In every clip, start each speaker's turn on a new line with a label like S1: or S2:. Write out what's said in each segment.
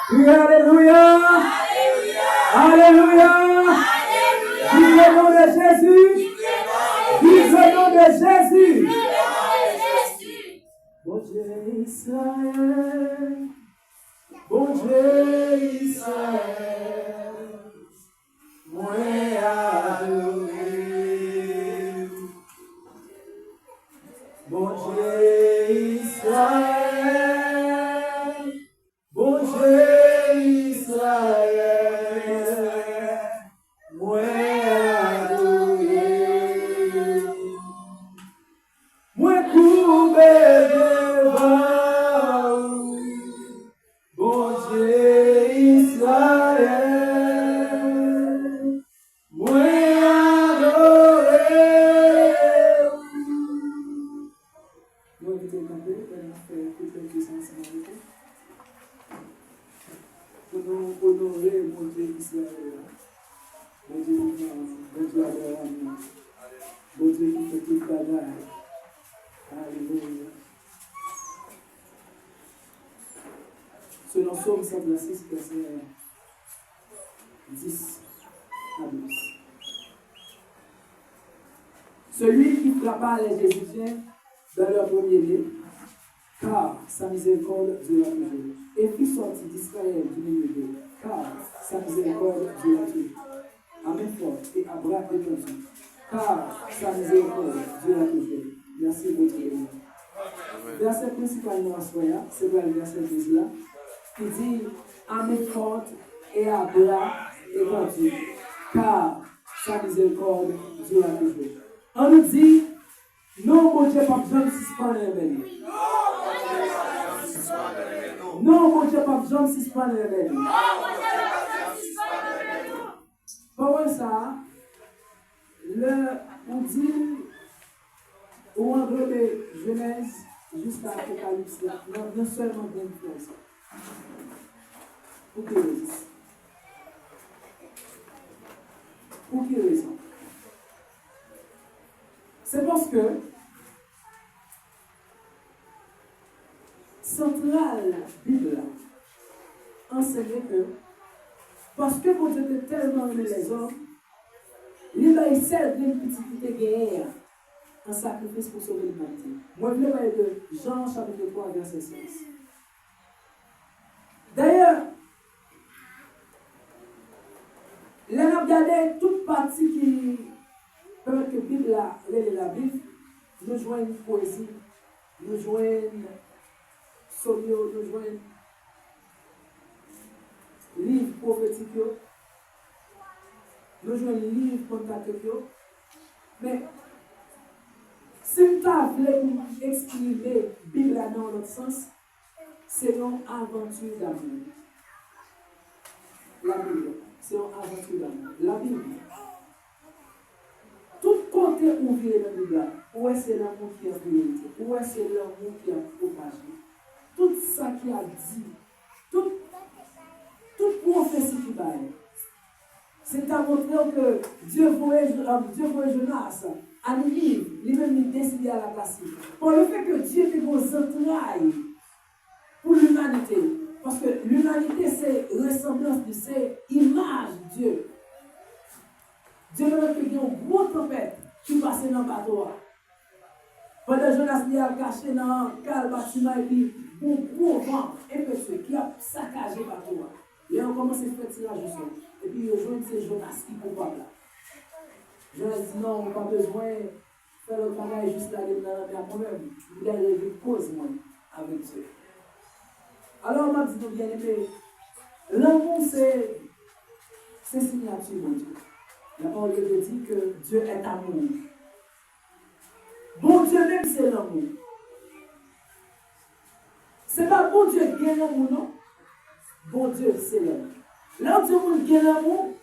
S1: Oui, alléluia. Alléluia. Vive le nom de Jésus. Vive le nom de Jésus. Bon Dieu Israël. Bon Dieu Israël. Moi adoré. Bon Dieu Israël. Bon Dieu Israël. Moi adoré. Moi coupé devant. Bon Dieu Israël. Moi adoré. Nous allons demander, on va faire toute la puissance en vérité. Pour nous honorer mon Dieu Israël. Mon Dieu adorable. Mon Dieu qui fait toute bagaille. Alléluia. Selon Psaume 136, verset 10 à 12. Celui qui frappa les Égyptiens dans leur premier-né, car sa miséricorde durera toujours, et fit sortir d'Israël du milieu d'eux, car sa miséricorde durera toujours. À main forte et à bras étendus, car sa miséricorde durera toujours. Merci votre Dieu. Verset principal dans la soya, c'est le verset 12 là, qui dit à main forte et à bras étendus, car sa miséricorde durera toujours. On nous dit, non, mon Dieu, pas besoin de suspendre les rebelles. Non, mon Dieu, pas besoin de suspendre les rebelles. Pour ça, on dit, ou en gros de Genèse jusqu'à Apocalypse, non seulement bien de ça. Pour quelle raison? Pour quelle raison? C'est parce que centrale Bible enseignait que parce que mon Dieu était tellement aimé les hommes, il a essayé d'une petite guerre, un sacrifice pour sauver l'humanité. Moi, je vais parler de Jean chapitre 3, verset 6. D'ailleurs, les gens regardent toute partie qui que la Bible, la Bible, nous joignent poésie, nous joignent sonio, nous joignent livres prophétiques, nous joignent livres contactés. Mais si nous voulons exprimer la Bible dans l'autre sens, c'est une aventure d'amour. La Bible, c'est une aventure d'amour. La Bible. Tout côté où vient la Bible, où est-ce que l'amour qui a priorité, où est-ce que l'amour qui a propagé, tout ça qui a dit, toute prophétie qui va être, c'est à montrer que Dieu voyait Jonas à Ninive, lui-même décidé à la place. Pour le fait que Dieu fait vos entrailles pour l'humanité, parce que l'humanité c'est ressemblance de c'est image de Dieu. Dieu m'a fait une grosse tempête qui passait dans le bateau. Pendant Jonas a caché dans le bâtiment et puis un gros vent impétueux qui a saccagé le bateau. Et on commence à faire tirage au sol. Et puis il rejoint ces Jonas qui ne peuvent pas là. Jonas dit non, on n'a pas besoin de faire le travail juste là dans la mer moi-même. Vous allez une cause moi avec Dieu. Alors on m'a dit bien aimé, l'amour c'est signature mon Dieu. La parole de Dieu dit que Dieu est amour. Bon Dieu même c'est l'amour. C'est pas bon Dieu qui est l'amour, non? Bon Dieu c'est l'amour. Là Dieu qui est l'amour,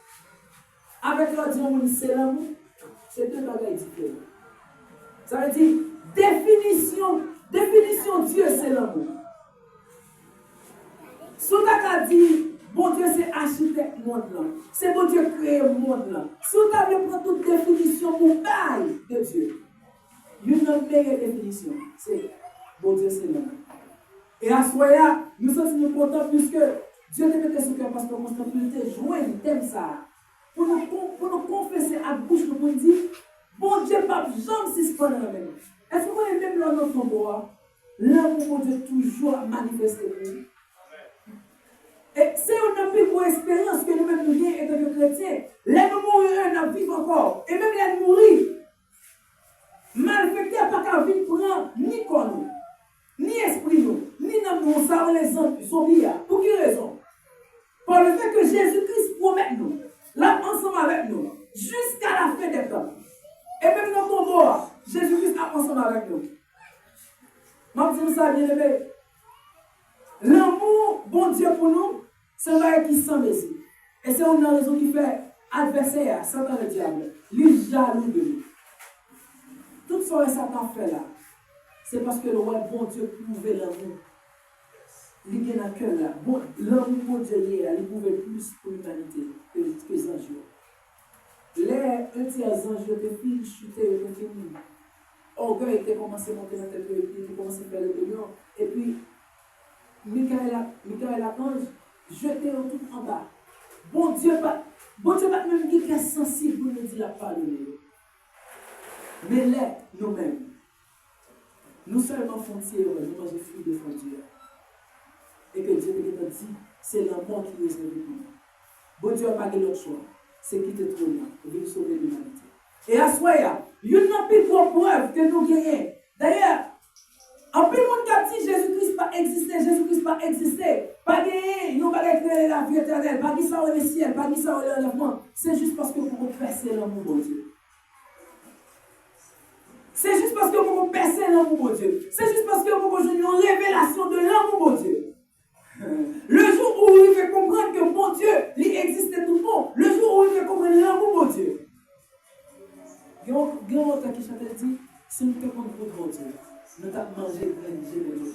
S1: avec là Dieu c'est l'amour, c'est deux bagages différents. Ça veut dire définition Dieu c'est l'amour. Si on a dit bon Dieu, c'est architecte monde là. C'est bon Dieu créé le monde là. Si on a bien pris toute définition pour bail de Dieu, une meilleure définition, c'est bon Dieu, c'est l'homme. Et à ce moment-là, nous sommes contents puisque Dieu te mette sur cœur parce que Constant pour te jouer, t'aime ça. Pour nous confesser à bouche, pour nous dire, bon Dieu, pas jamais suspendre la même. Est-ce que vous avez même dans notre combat, l'amour de Dieu toujours manifesté pour nous? Et c'est une plus grosse expérience que nous-mêmes nous avons en tant que chrétiens. Les mourir, nous vivons encore. Et même les mourir, malfectés, pas qu'à vivre prendre ni corps nous, ni esprit nous, ni nous, ça les zombies. Pour quelle raison? Par le fait que Jésus-Christ promet nous, là ensemble avec nous, jusqu'à la fin des temps. Et même dans ton mort, Jésus-Christ est ensemble avec nous. Je dis ça, bien aimé. L'amour, bon Dieu pour nous, c'est un vrai qui sans mesure. Et c'est une raison qui fait adversaire, Satan le diable, lui jaloux de nous. Tout ce que Satan fait là, c'est parce que le roi bon Dieu pouvait l'amour. Il est dans le cœur là. Bon, l'amour bon Dieu il pouvait plus pour l'humanité que les anges. Les un tiers anges étaient finis, chutés, étaient finis. Orgueil était commencé à monter dans tête de il était commencé à faire l'opinion. Et puis, Michael l'archange, jeté tout en bas. Bon Dieu, pas même qui est sensible pour nous dire la pardonner. Mais là, nous-mêmes, nous seulement frontières, nous mangeons fruits de frontières. Et que Dieu te dit, c'est l'amour qui nous est venu. Bon Dieu n'a pas de l'autre choix. C'est quitter le trône, venir sauver l'humanité. Et à ce moment-là, il y a une plus grande preuve que nous gagnons. D'ailleurs, en plus, mon cap dit Jésus-Christ pas existé, Jésus-Christ pas existé. Pas gagné, nous pas créer la vie éternelle, pas qui ça au ciel, pas qui ça au l'enlèvement. C'est juste parce que vous percez l'amour de Dieu. C'est juste parce que vous percez l'amour de Dieu. C'est juste parce que vous avez une révélation de l'amour de Dieu. Le jour où il fait comprendre que mon Dieu, il existait tout bon. Le jour où il fait comprendre l'amour de Dieu. Grand qui chantait dit, si nous te prenons pour Dieu, nous t'avons mangé plein de Dieu.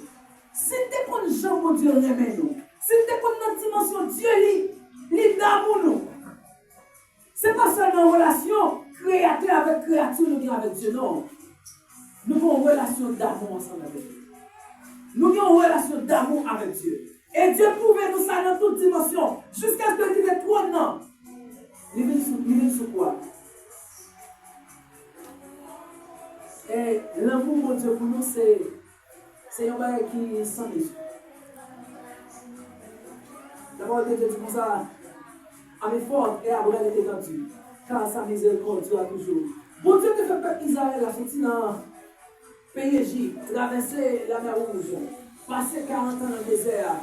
S1: Si nous te prenons Jean mon Dieu, remets-nous. Si nous te prenons notre dimension, Dieu, il d'amour nous. Ce n'est pas seulement une relation créateur avec créature, nous avons avec Dieu, non. Nous avons une relation d'amour ensemble avec Dieu. Nous avons une relation d'amour avec Dieu. Et Dieu pouvait nous ça dans toute dimension. Jusqu'à ce que tu aies 3 ans. Il vient sur quoi? Et l'amour de Dieu pour nous, c'est un bagage qui est sans mesure. D'abord, Dieu dit comme ça, à mes fortes et à bras étendus, car sa miséricorde dure toujours. Bon Dieu te fait peuple Israël a sorti dans le pays Égypte, traverser la mer Rouge, passer 40 ans dans le désert,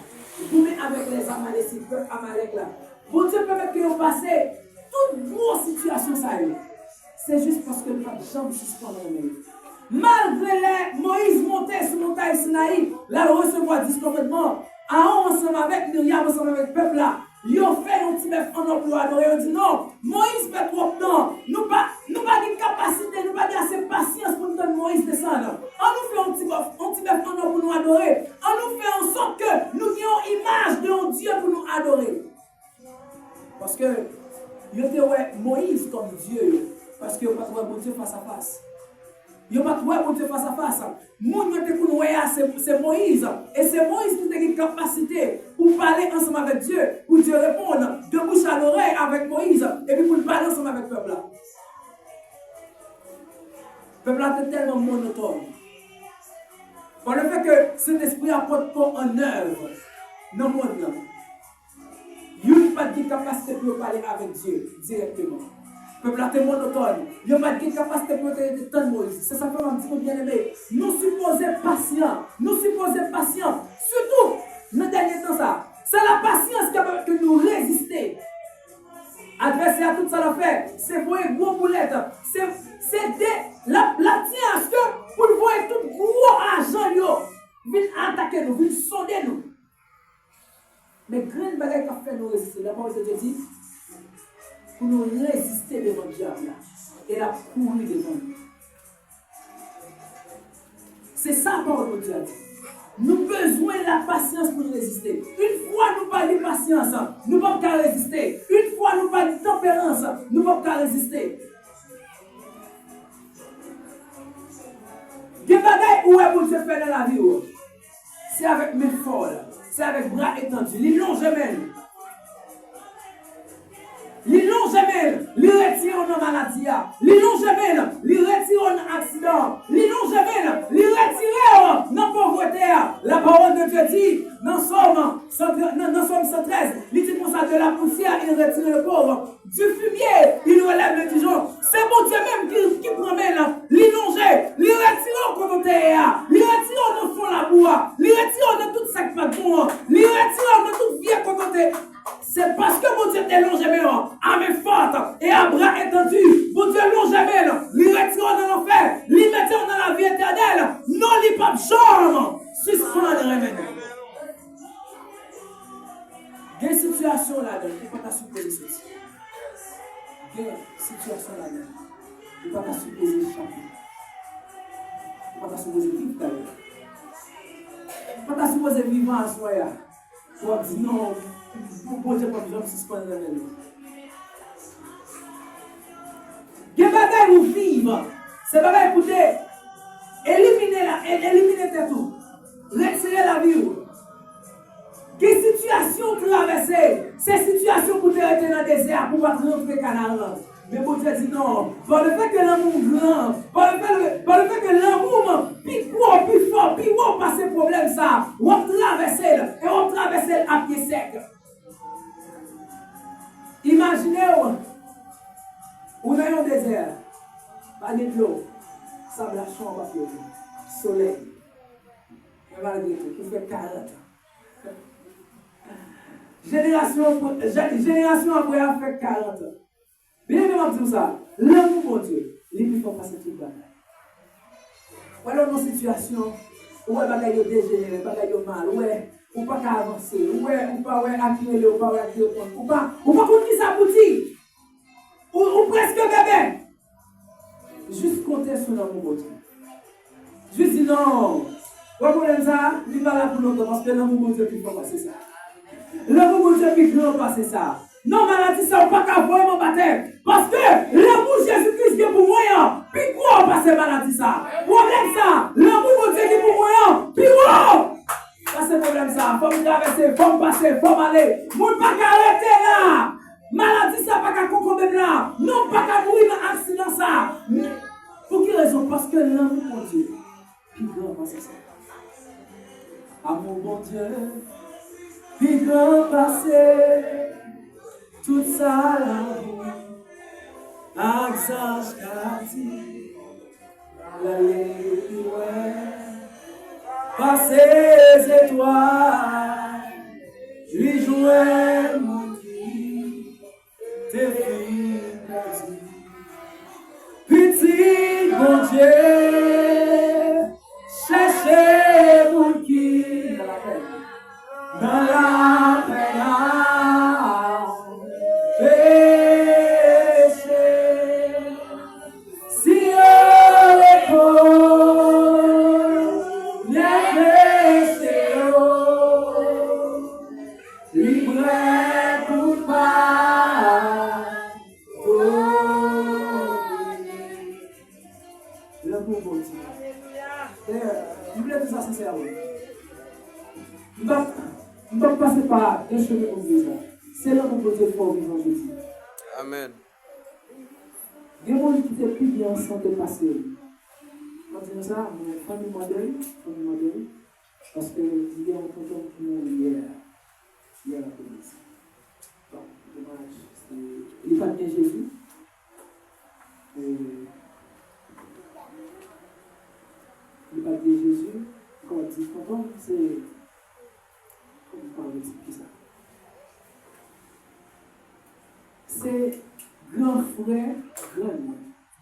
S1: tourner avec les Amalécites, peuple Amalek là. Bon Dieu permet que vous passez toute grosse situation ça y est. C'est juste parce que le pape Jean suspend le même. Malgré les Moïse montait sur montagne Sinaï, là il recevoir 10 commandements. Aaron ensemble avec Myriam, ensemble avec le peuple là. Ils ont fait un petit bœuf en or pour adorer. Ils ont dit non, Moïse fait trop de temps. Nous pas de capacité, nous pas de assez patience pour nous donner Moïse descendre. On nous fait un petit bœuf en or pour nous adorer. On nous fait en sorte que nous ayons image de un Dieu pour nous adorer. Parce que ils ont Moïse comme Dieu. Parce qu'ils n'ont pas trouvé bon Dieu face à face. Ils n'ont pas trouvé bon Dieu face à face. Moun yo te koun c'est Moïse. Et c'est Moïse qui a une capacité pour parler ensemble avec Dieu, pour Dieu répondre de bouche à l'oreille avec Moïse, et puis pour parler ensemble avec le peuple. Le peuple est tellement monotone. Par le fait que cet esprit apporte pas en œuvre dans le monde. Il n'y a pas de capacité pour parler avec Dieu directement. Le peuple est monotone. Il n'y a pas de capacité pour entendre Moïse. C'est ça que je dis bien aimé. Nous supposons patients. Nous supposons patients. Surtout, dans le dernier temps, ça. C'est la patience qui a que nous résister. Adversaire à tout ça l'a fait. C'est pour une gros boulette. C'est la tienne que pour voir tout gros argent, vient attaquer nous, vient sonder nous. Mais grand bagage qui a fait nous résister. D'abord, je te dis, pour nous résister devant le diable et la courir devant nous. C'est ça parole de Dieu. Nous avons besoin de la patience pour nous résister. Une fois nous parlons de patience, nous ne pouvons pas résister. Une fois nous parlons de tempérance, nous ne pouvons pas résister. Des bagailles où est pour se faire dans la vie, c'est avec mes folles. c'est avec bras étendus. Ils l'ont jamais. Ils l'ont jamais. Ils retirent une maladie. Ils l'ont jamais. Ils retirent un accident. Ils l'ont jamais. Ils retirent dans la pauvreté. La parole de Dieu dit dans Somme 113, il dit pour ça de la poussière, il retire le pauvre. Du fumier, il relève le Dijon. C'est bon Dieu même qui promène. Ils l'ongent. Ils retirent contre terre. Ils retirent dans fond la boue. Ils retirent de toute sac pas bon. Ils retirent de toute vie contre terre. C'est parce que mon Dieu est long jamais, à main forte et à bras étendus. Mon Dieu long jamais, lui retirons dans l'enfer, lui mettons dans la vie éternelle. Non, lui pas de charme. Suspendre le remède. Il y a une situation là-dedans, il ne faut pas supposer ceci. Il y a une situation là-dedans, il ne faut pas supposer échapper. Il ne faut pas supposer vivre d'ailleurs. Il ne faut pas supposer vivre en soi. Pour dire non. Pour Dieu, pour Dieu, suspendre la main. Il y a des bagages pour vivre. C'est bagages pour éliminer tout. Retirer la vie. Quelle situation traverser? Ces situations pour te rester dans le désert, pour pas rentrer canal. Mais bon Dieu dit non. Par le fait que l'amour grand, par le fait que l'amour plus gros, plus fort, plus haut par ces problèmes, ça, on traverse et on traverse à pied sec. Imaginez, on est au désert, pas de l'eau, sable la chambre, soleil, et malgré tout, il fait 40 ans. Génération après, elle fait 40 ans. Bien évidemment, dire ça, l'amour, mon Dieu, il est plus fort passer toute la bataille. Voilà une situation où elle va dégénérer, bagaille mal, ouais. Ou pas qu'à avancer, ou pas accueillir, ou pas accueillir, ou pas contre qui ça aboutit, ou presque bébé. Juste compter sur l'amour de Dieu. Juste dire non. Vous comprenez ça? Il va là pour longtemps parce que l'amour de Dieu qui faut passer ça. L'amour de Dieu qui peut passer ça. Non, maladie, ça ne va pas voir mon baptême. Parce que l'amour de Jésus-Christ qui est pour moi, puis quoi passer maladie ça? Problème ça, l'amour de Dieu qui est pour moi, puis quoi? Ça c'est problème ça. Faut me traverser, faut me passer, faut m'aller. Moun pas qu'à arrêter là. Maladie ça pas qu'à concomber là. Non pas qu'à mourir dans accident ça. Pour quelle raison? Parce que l'amour mon Dieu. Puis grand passer ça. Amour mon Dieu. Puis grand passer. Tout ça là. Accent Kati. L'aller plus loin. Par ces étoiles, lui jouer mon Dieu, tes filles petit mon Dieu, cherchez pour qui dans la peine, péché, si on répond. Je voulais tout ça sincèrement. Je ne vais pas passer par deux chemins comme ça. C'est là qu'on peut dire fort vivant Jésus.
S2: Amen.
S1: Il y a des gens qui étaient plus bien en santé passée. Quand je dis ça, mon famille modèle, parce que il y a un tonton qui m'a hier à la police. Bon, dommage. Il n'est pas bien Jésus. Il n'est pas bien Jésus. Quand on dit tonton, c'est. Comment on explique ça? C'est grand frère,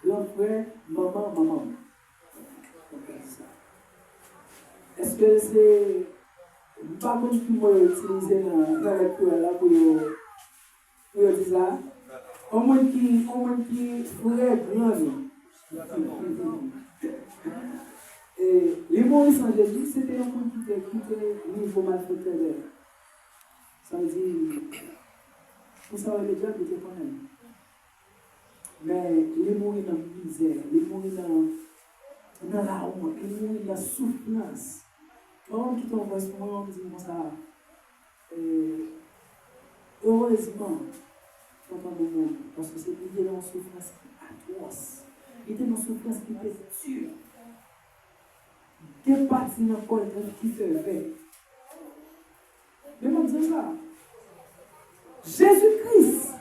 S1: grand frère, maman. Est-ce que c'est pas comme qui m'a utilisé dans la lecture là pour dire ça? Au moins qui frère grand. Et les mots sans Jésus, c'était un monde qui était niveau malfaiteur. Ça veut dire, pour savoir les gens qui étaient quand même. Mais les mots dans la misère, les mots dans la honte, les mots dans la souffrance. Quand qui t'envoie ce moment, on dit comme ça, heureusement, quand on est monde, parce que c'est une dans souffrance atroce. Il était dans souffrance qui était dure. Des parties dans le corps qui fait vrai. Mais moi, je dis ça. Jésus-Christ.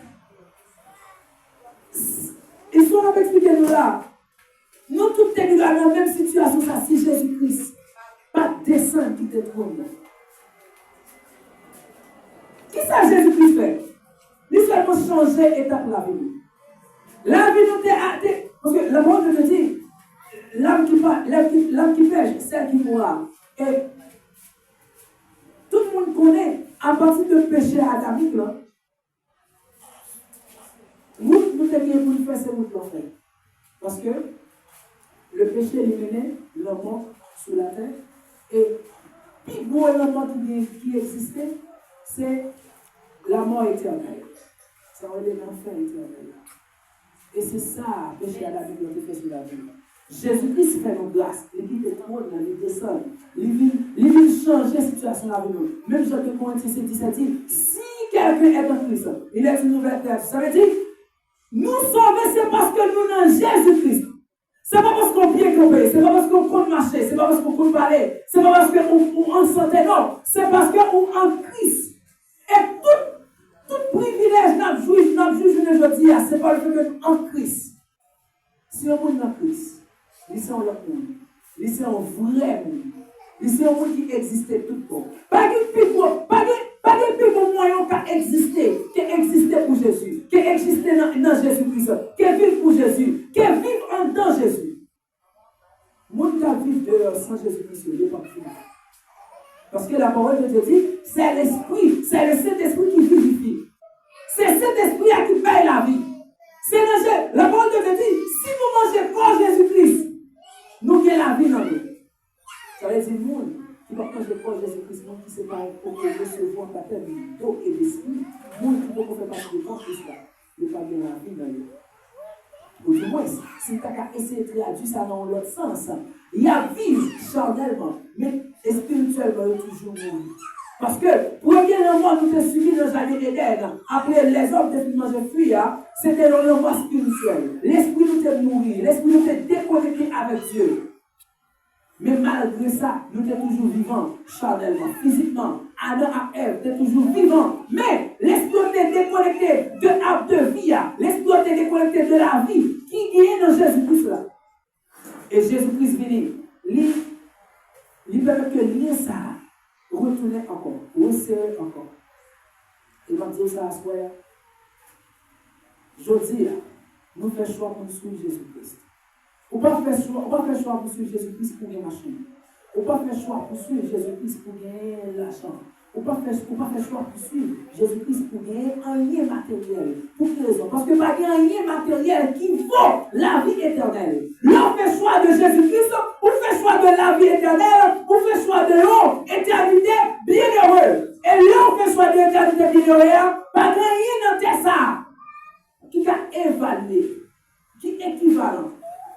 S1: Ils sont là expliquer nous là. Nous tous sommes dans la même situation, ça, si Jésus-Christ pas descendre qui te trouve. Qui ça Jésus-Christ fait? Il seulement changer étape de la vie. La vie nous est. Parce que la parole de Dieu dit, l'âme qui pêche, celle qui mourra. Et tout le monde connaît, à partir de péché adamique, là, nous devons pour faire ces routes l'enfer. Parce que le péché lui menait la mort sur la terre. Et puis, gros élément qui existait, c'est la mort éternelle. Ça va être l'enfer éternel. Et c'est ça, péché adamique qui fait sur la vie. Jésus-Christ fait nos grâces. Il quitte le trône, il descend. Il vient changer la situation avec nous. Même Jean 2 Corinthiens 17 dit, si quelqu'un est en Christ, il est une nouvelle personne. Ça veut dire, nous sauvés, c'est parce que nous dans Jésus-Christ. C'est pas parce qu'on bien camper, c'est pas parce qu'on compte marcher, c'est pas parce qu'on compte parler, c'est pas parce qu'on en santé, non. C'est parce qu'on en Christ. Et tout privilège n'a joué aujourd'hui, c'est pas le fait que nous en Christ. Si on est en Christ, c'est un autre monde. C'est un vrai monde. C'est un monde qui existait tout le temps. Pas de plus gros moyen qui existait pour Jésus, qui existait dans Jésus-Christ, qui vit pour Jésus, qui vit en dans Jésus. Le monde qui vit dehors sans Jésus-Christ, il n'est pas fini. Parce que la parole de Dieu dit, c'est l'Esprit, c'est le Saint-Esprit qui vivifie. C'est cet esprit qui paye la vie. C'est la parole de Dieu dit, si nous mangeons corps Jésus-Christ, nous avons la vie dans nous. Ça veut dire, monde qui va manger corps Jésus-Christ, monde qui se parle pour recevoir la terre d'eau et d'esprit, monde qui peut faire partie de corps Christ là, ne pas gagner la vie dans nous. Ou du moins, si tu as essayé de traduire ça dans l'autre sens, il y a vivre charnellement, mais spirituellement, il y a toujours mourir. Parce que, premièrement, nous avons suivi le jardin d'Éden. Après, les hommes de manger fruits, c'était l'envoi spirituel. L'esprit nous a mouru, l'esprit nous a déconnecté avec Dieu. Mais malgré ça, nous sommes toujours vivants, charnellement, physiquement. Adam et Ève étaient toujours vivants. Mais l'esprit est déconnecté de vie. L'esprit est déconnecté de la vie qui est dans Jésus-Christ là. Et Jésus-Christ vient, il permet que lien ça retourner encore, resserrer encore. Il va dire ça à soi. Je dis, nous faisons choix pour suivre Jésus-Christ. On ne peut pas faire choix pour suivre Jésus-Christ pour gagner machine. On ne peut pas faire choix pour suivre Jésus-Christ pour gagner l'argent. On ne peut pas faire choix pour suivre Jésus-Christ pour gagner un lien matériel. Pour quelle raison? Parce que pas un lien matériel qui vaut la vie éternelle. Là, on fait choix de Jésus-Christ, on fait choix de la vie éternelle, on fait choix de l'eau, éternité bienheureuse. Et là, on fait choix de l'éternité bienheureuse, pas rien dans ça qui a évalué, qui est équivalent.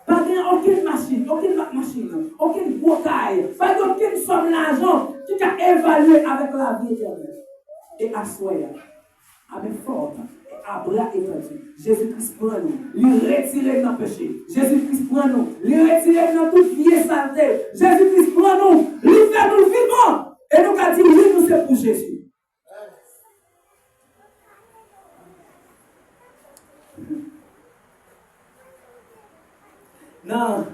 S1: Pas aucune machine, aucune bouteille, pas aucune somme d'argent qui a évalué avec la vie éternelle. Et à soi, avec force, à bras étendus, Jésus-Christ prend nous, lui retire dans le péché. Jésus-Christ prend nous, lui retire dans toute vie saleté. Jésus-Christ prend nous, lui fait nous vivants. Et nous avons dit, oui, nous c'est pour Jésus. Non,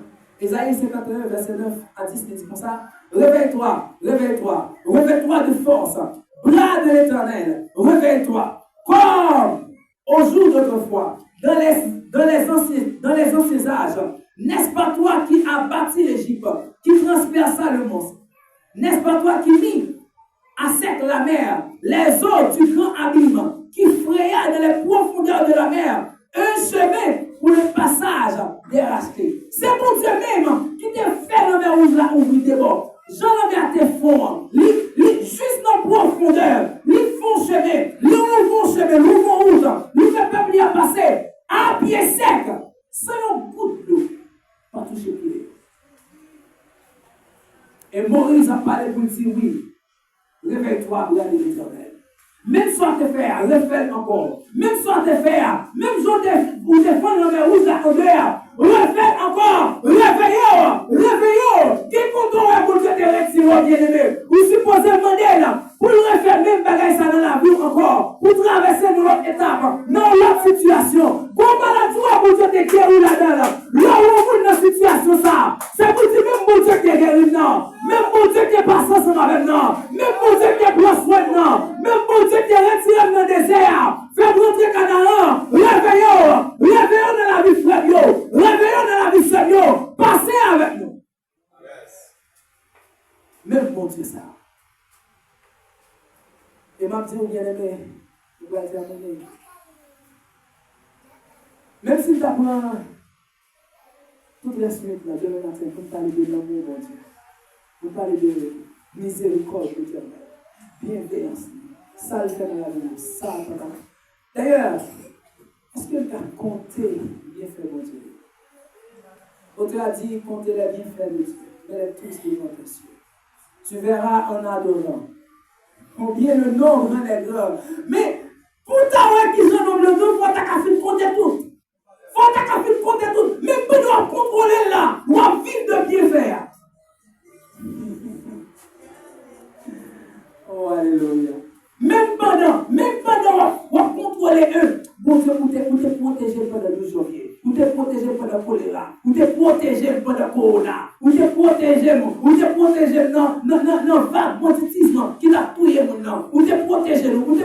S1: Ésaïe 51, verset 9 à 10, dit comme ça. Réveille-toi de force, bras de l'Éternel, réveille-toi, comme au jour d'autrefois, dans les anciens âges. N'est-ce pas toi qui as bâti l'Égypte, qui transperça le monstre? N'est-ce pas toi qui mis à sec la mer, les eaux du grand abîme, qui fraya dans les profondeurs de la mer un chemin pour le passage des rachetés? C'est pour Dieu même qui t'a fait la mer rouge là ouvrir des bords. J'en avais à tes fonds, juste dans la profondeur, lui font chemin, lui ouvrent chemin, lui font route, lui fait peuple à passer à pied sec, sans une goutte d'eau, pas toucher pied. Et Moïse a parlé pour dire oui, réveille-toi, bras de l'Éternel. Même soit te faire, refais encore. Même soit te faire, même si vous défendez dans mes rouges la colère, refais encore, réveillez-vous. Quel content est pour que tu retires, bien-aimé? Vous supposez demander là, pour le refaire même bagaille ça dans la vie encore, pour traverser une autre étape, dans l'autre situation. Comment la toi pour Dieu te guérir là-dedans là? Là où on est dans cette situation ça, c'est pour dire même pour Dieu qui est guéri non, même pour Dieu qui est passé ensemble avec non, même pour Dieu qui est prend soin non, même pour Dieu qui est retiré dans le désert. Faites rentrer Canaan, réveillons dans la vie frère, réveillons dans la vie Seigneur, passez avec nous. Même pour Dieu ça. Et m'a dit, bien aimé, vous allez terminer. Même si tu apprends toute la suite, là, demain matin, pour parler de l'amour, mon Dieu, pour parler de miséricorde, bienveillance, ça le fait dans la vie, ça, papa. D'ailleurs, est-ce que tu as compté bien fait, mon Dieu? L'autre a dit, comptez les bienfaits de Dieu, mais tous devant tes cieux. Tu verras en adorant combien le nombre est grand. Mais pourtant, qu'ils ont nombre de deux fois, tu as qu'à faire compter tout. Faut que tu aies compter tout. Mais tu dois contrôler là. Ou à vivre de bien faire. Oh, alléluia. Même pendant, on va contrôler eux. Bon Dieu, pour te protéger pendant le janvier. Pour te protéger pendant le choléra. Pour te protéger pendant le corona. Pour te protéger dans le vague banditisme qui a tué mon nom. Pour te protéger nous.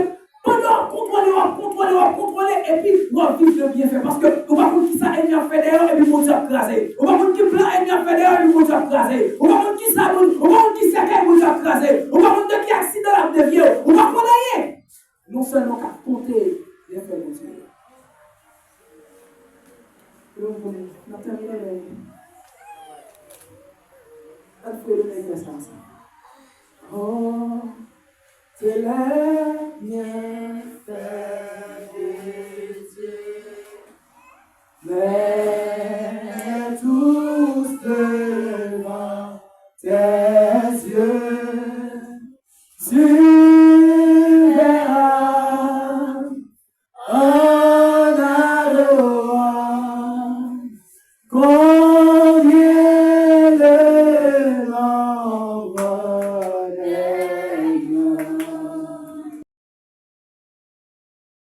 S1: Pendant contrôler, et puis on va vivre le bien fait. Parce que on va voir qui ça est bien fait d'ailleurs, et puis on va craser. On va voir qui plan est bien fait d'ailleurs, et puis on va craser. On va voir qui ça, on va voir qui c'est qu'on va craser. On va voir qui accident la de vieux. On va condamner. Non seulement qu'à compter les faits de Dieu. On a terminé les. On fait le même message. Oh. C'est le bienfait de Dieu.